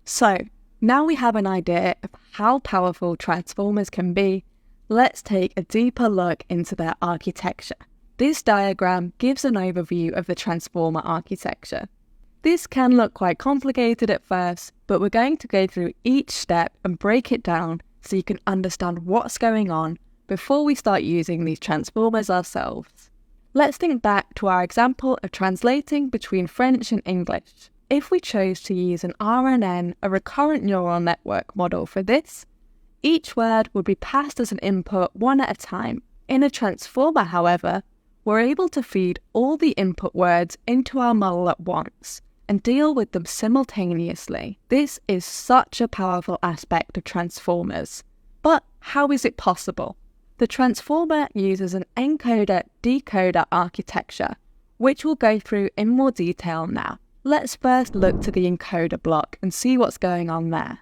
So, now we have an idea of how powerful transformers can be, let's take a deeper look into their architecture. This diagram gives an overview of the transformer architecture. This can look quite complicated at first, but we're going to go through each step and break it down so you can understand what's going on before we start using these transformers ourselves. Let's think back to our example of translating between French and English. If we chose to use an RNN, a recurrent neural network model for this, each word would be passed as an input one at a time. In a transformer, however, we're able to feed all the input words into our model at once and deal with them simultaneously. This is such a powerful aspect of transformers. But how is it possible? The transformer uses an encoder-decoder architecture, which we'll go through in more detail now. Let's first look to the encoder block and see what's going on there.